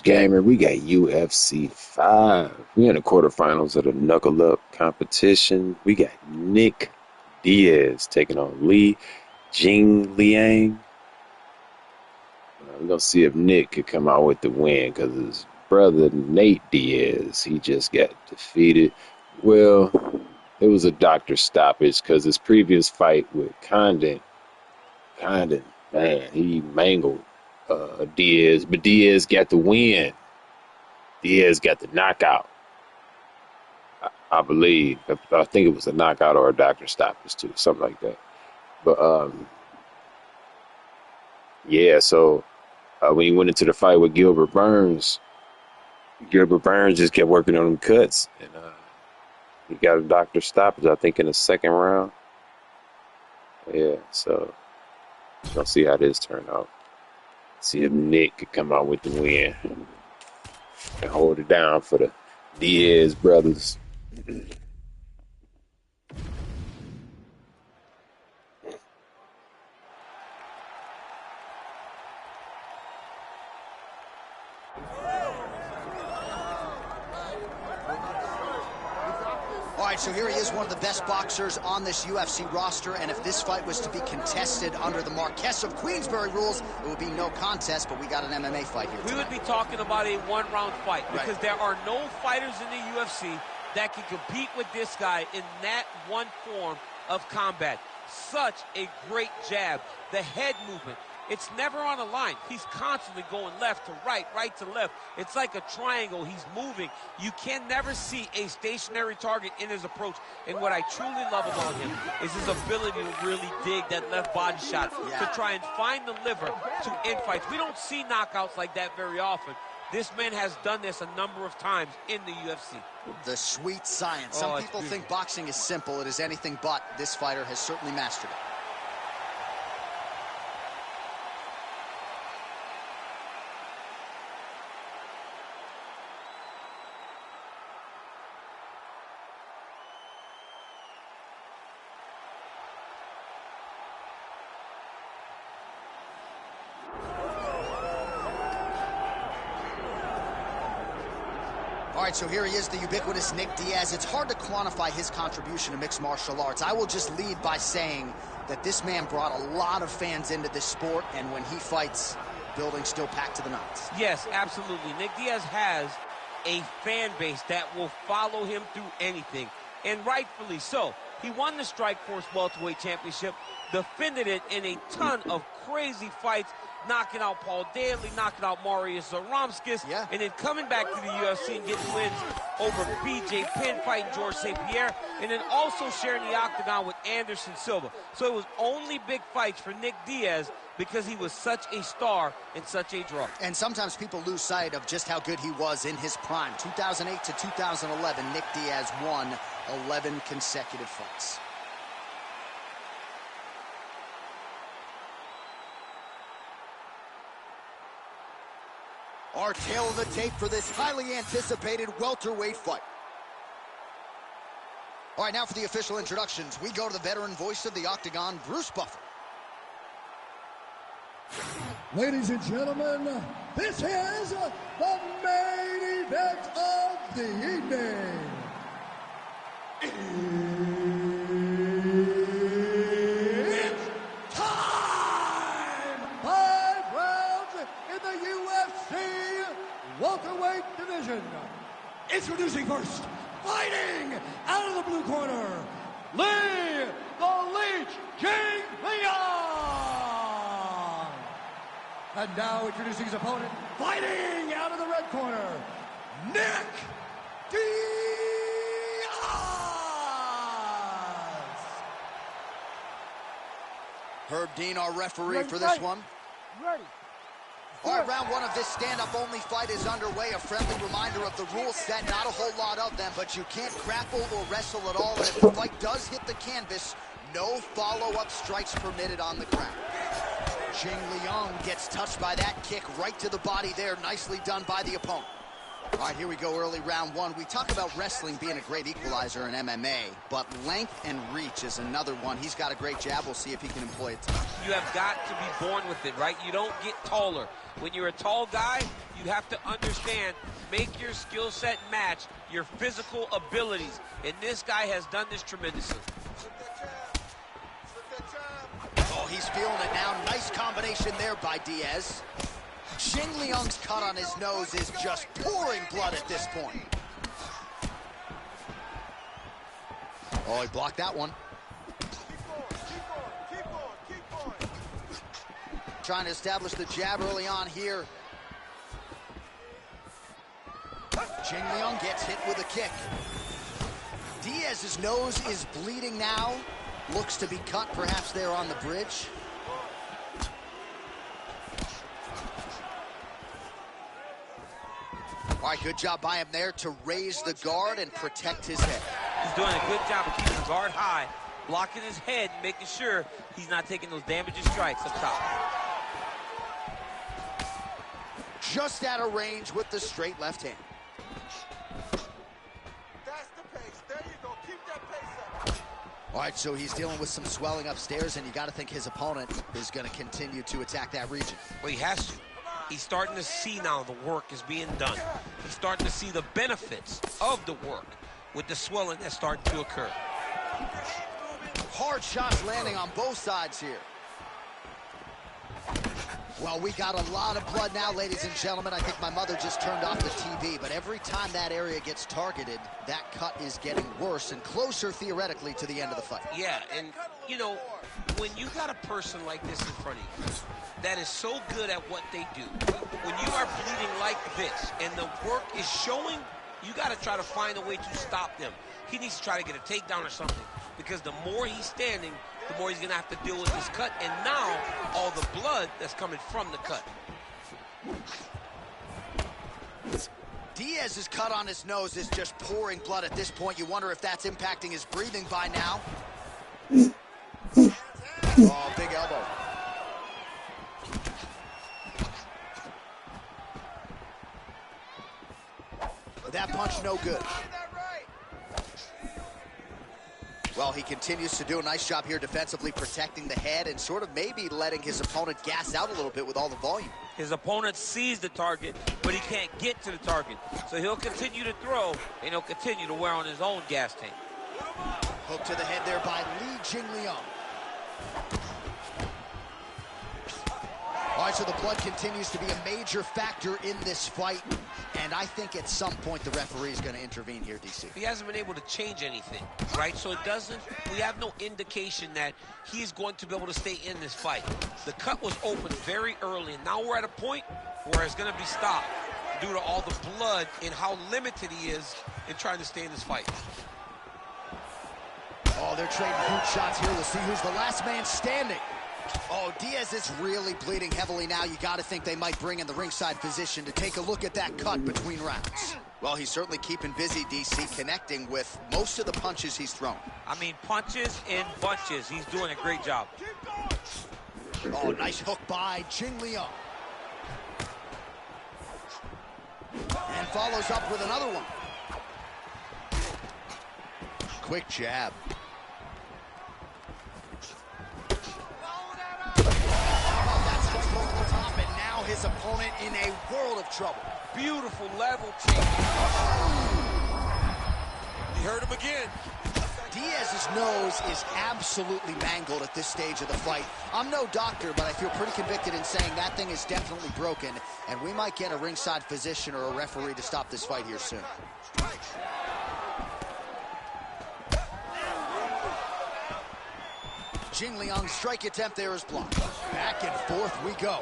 Gamer. We got UFC 5. We in the quarterfinals of the Knuckle Up competition. We got Nick Diaz taking on Jingliang. We're going to see if Nick could come out with the win because his brother Nate Diaz, he just got defeated. Well, it was a doctor stoppage because his previous fight with Condon, man, he mangled Diaz, but Diaz got the win. Diaz got the knockout. I believe. I think it was a knockout or a doctor stoppage too, something like that. But yeah. So when he went into the fight with Gilbert Burns just kept working on them cuts, and he got a doctor stoppage, I think, in the second round. Yeah. So we'll see how this turned out. See if Nick could come out with the win and hold it down for the Diaz brothers. All right, so here he is, one of the best boxers on this UFC roster, and if this fight was to be contested under the Marquess of Queensberry rules, it would be no contest, but we got an MMA fight here tonight. We would be talking about a one-round fight because there are no fighters in the UFC that can compete with this guy in that one form of combat. Such a great jab, the head movement. It's never on a line. He's constantly going left to right, right to left. It's like a triangle. He's moving. You can never see a stationary target in his approach. And what I truly love about him is his ability to really dig that left body shot, to try and find the liver to end fights. We don't see knockouts like that very often. This man has done this a number of times in the UFC. The sweet science. Some people think boxing is simple. It is anything but. This fighter has certainly mastered it. All right, so here he is, the ubiquitous Nick Diaz. It's hard to quantify his contribution to mixed martial arts. I will just lead by saying that this man brought a lot of fans into this sport, and when he fights, building's still packed to the nines. Yes, absolutely. Nick Diaz has a fan base that will follow him through anything, and rightfully so. He won the Strikeforce welterweight championship, defended it in a ton of crazy fights, knocking out Paul Daly, knocking out Marius Zaromskis, and then coming back to the UFC and getting wins over BJ Penn, fighting George St. Pierre, and then also sharing the octagon with Anderson Silva. So it was only big fights for Nick Diaz because he was such a star and such a draw. And sometimes people lose sight of just how good he was in his prime. 2008 to 2011, Nick Diaz won 11 consecutive fights. Our tail of the tape for this highly anticipated welterweight fight. All right, now for the official introductions, we go to the veteran voice of the Octagon, Bruce Buffer. Ladies and gentlemen, this is the main event of the evening. It's time! 5 rounds in the UFC welterweight division. Introducing first, fighting out of the blue corner, Lee the Leech Jingliang. And now introducing his opponent, fighting out of the red corner, Nick Diaz. Herb Dean, our referee for this one. Ready. All right, round one of this stand-up only fight is underway. A friendly reminder of the rule set, not a whole lot of them, but you can't grapple or wrestle at all. And if the fight does hit the canvas, no follow-up strikes permitted on the ground. Jingliang gets touched by that kick right to the body there. Nicely done by the opponent. All right, here we go, early round one. We talk about wrestling being a great equalizer in MMA, but length and reach is another one. He's got a great jab. We'll see if he can employ it tonight. You have got to be born with it, right? You don't get taller. When you're a tall guy, you have to understand, make your skill set match your physical abilities. And this guy has done this tremendously. Oh, he's feeling it now. Nice combination there by Diaz. Jingliang's cut on his nose is just pouring blood at this point. Oh, he blocked that one. Keep going. Trying to establish the jab early on here. Jingliang gets hit with a kick. Diaz's nose is bleeding now. Looks to be cut, perhaps there on the bridge. All right, good job by him there to raise the guard and protect his head. He's doing a good job of keeping the guard high, blocking his head, making sure he's not taking those damaging strikes up top. Just out of range with the straight left hand. That's the pace. There you go. Keep that pace up. All right, so he's dealing with some swelling upstairs, and you got to think his opponent is going to continue to attack that region. Well, he has to. He's starting to see now the work is being done. He's starting to see the benefits of the work with the swelling that's starting to occur. Hard shots landing on both sides here. Well, we got a lot of blood now, ladies and gentlemen. I think my mother just turned off the TV, but every time that area gets targeted, that cut is getting worse and closer, theoretically, to the end of the fight. Yeah, and, you know, when you got a person like this in front of you that is so good at what they do, when you are bleeding like this and the work is showing, you got to try to find a way to stop them. He needs to try to get a takedown or something, because the more he's standing, the more he's going to have to deal with this cut, and now all the blood that's coming from the cut. Diaz's cut on his nose is just pouring blood at this point. You wonder if that's impacting his breathing by now. Oh, big elbow. That punch no good. Well, he continues to do a nice job here defensively, protecting the head and sort of maybe letting his opponent gas out a little bit with all the volume. His opponent sees the target, but he can't get to the target. So he'll continue to throw, and he'll continue to wear on his own gas tank. Hook to the head there by Jingliang. All right, so the blood continues to be a major factor in this fight, and I think at some point the referee is going to intervene here, DC. He hasn't been able to change anything, right? So we have no indication that he's going to be able to stay in this fight. The cut was open very early, and now we're at a point where it's going to be stopped due to all the blood and how limited he is in trying to stay in this fight. Oh, they're trading huge shots here. We'll see who's the last man standing. Oh, Diaz is really bleeding heavily now. You got to think they might bring in the ringside physician to take a look at that cut between rounds. Well, he's certainly keeping busy, DC, connecting with most of the punches he's thrown. I mean, punches in bunches. He's doing a great job. Oh, nice hook by Jingliang. And follows up with another one. Quick jab. His opponent in a world of trouble. Beautiful level change. He hurt him again. Diaz's nose is absolutely mangled at this stage of the fight. I'm no doctor, but I feel pretty convicted in saying that thing is definitely broken, and we might get a ringside physician or a referee to stop this fight here soon. Jingliang's strike attempt there is blocked. Back and forth we go.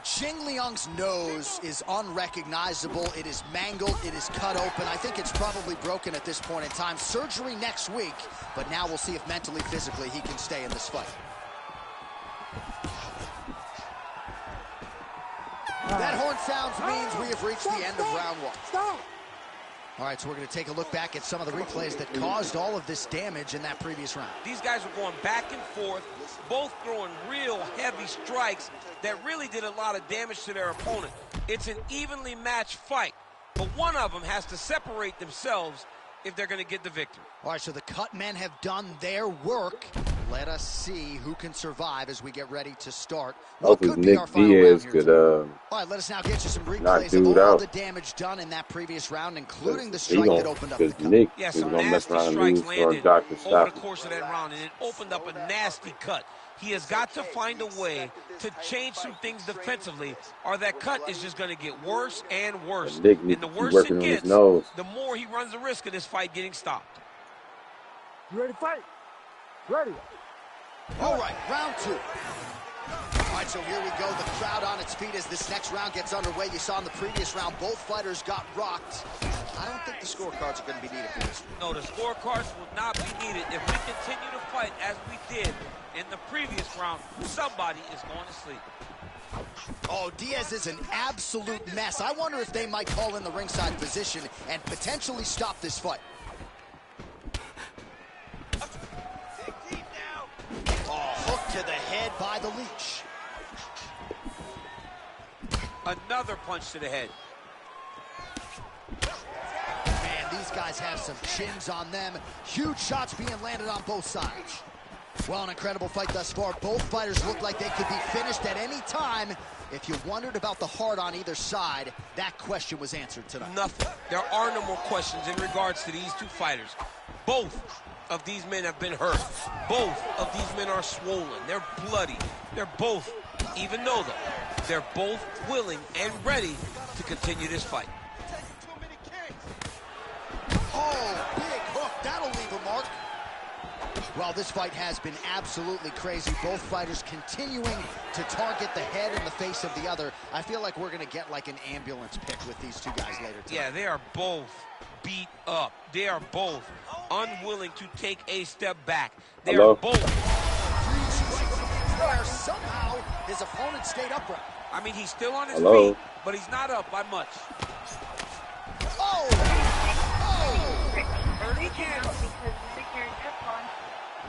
Jingliang's nose is unrecognizable. It is mangled. It is cut open. I think it's probably broken at this point in time. Surgery next week, but now we'll see if mentally, physically, he can stay in this fight. That horn sounds means we have reached the end of round one. Stop. All right, so we're going to take a look back at some of the replays that caused all of this damage in that previous round. These guys were going back and forth, both throwing real heavy strikes that really did a lot of damage to their opponent. It's an evenly matched fight, but one of them has to separate themselves if they're going to get the victory. All right, so the cut men have done their work. Let us see who can survive as we get ready to start. What Hopefully could be our Nick final round Diaz here could tonight? All right, let us now get you some knock replays of dude all out. the damage done in that previous round, including the He strike that gonna, opened up the because cut. Nick Yeah, is some gonna mess nasty around and strikes lose for a landed doctor over the stoppage. course of that round, and it opened up a nasty cut. He has got to find a way to change some things defensively, or that cut is just going to get worse and worse. And Nick And needs the to keep worse it working on his gets, nose. the more he runs the risk of this fight getting stopped. You ready to fight? Ready. All right, round 2. All right, so here we go. The crowd on its feet as this next round gets underway. You saw in the previous round, both fighters got rocked. I don't think the scorecards are going to be needed for this one. No, the scorecards will not be needed. If we continue to fight as we did in the previous round, somebody is going to sleep. Oh, Diaz is an absolute mess. I wonder if they might call in the ringside physician and potentially stop this fight. Oh, hook to the head by the leech. Another punch to the head. Man, these guys have some chins on them. Huge shots being landed on both sides. Well, an incredible fight thus far. Both fighters look like they could be finished at any time. If you wondered about the heart on either side, that question was answered tonight. Nothing. There are no more questions in regards to these two fighters. Both of these men have been hurt. Both of these men are swollen. They're bloody. They're both, even though they're both willing and ready to continue this fight. Oh, big hook. That'll leave a mark. Well, this fight has been absolutely crazy. Both fighters continuing to target the head and the face of the other. I feel like we're going to get like an ambulance pick with these two guys later tonight. Yeah, they are both beat up. They are both unwilling to take a step back. They Hello? are both. Where somehow his opponent stayed upright. I mean, he's still on his Hello? feet, but he's not up by much. Oh!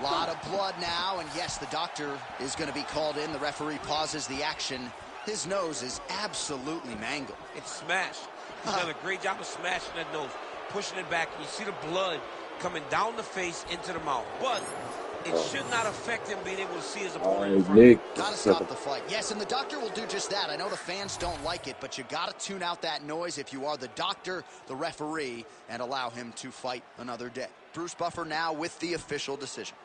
Lot of blood now, and yes, the doctor is going to be called in. The referee pauses the action. His nose is absolutely mangled. It's smashed. He's done a great job of smashing that nose, pushing it back. You see the blood coming down the face into the mouth. But it should not affect him being able to see his opponent in front of him. Nick. Gotta stop the fight. Yes, and the doctor will do just that. I know the fans don't like it, but you gotta tune out that noise if you are the doctor, the referee, and allow him to fight another day. Bruce Buffer now with the official decision.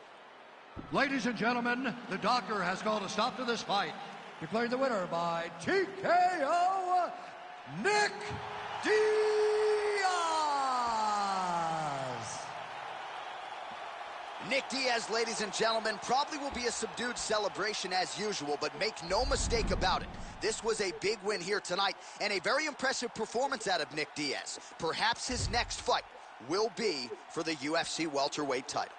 Ladies and gentlemen, the doctor has called a stop to this fight. Declaring the winner by TKO, Nick Diaz. Nick Diaz, ladies and gentlemen, probably will be a subdued celebration as usual, but make no mistake about it. This was a big win here tonight and a very impressive performance out of Nick Diaz. Perhaps his next fight will be for the UFC welterweight title.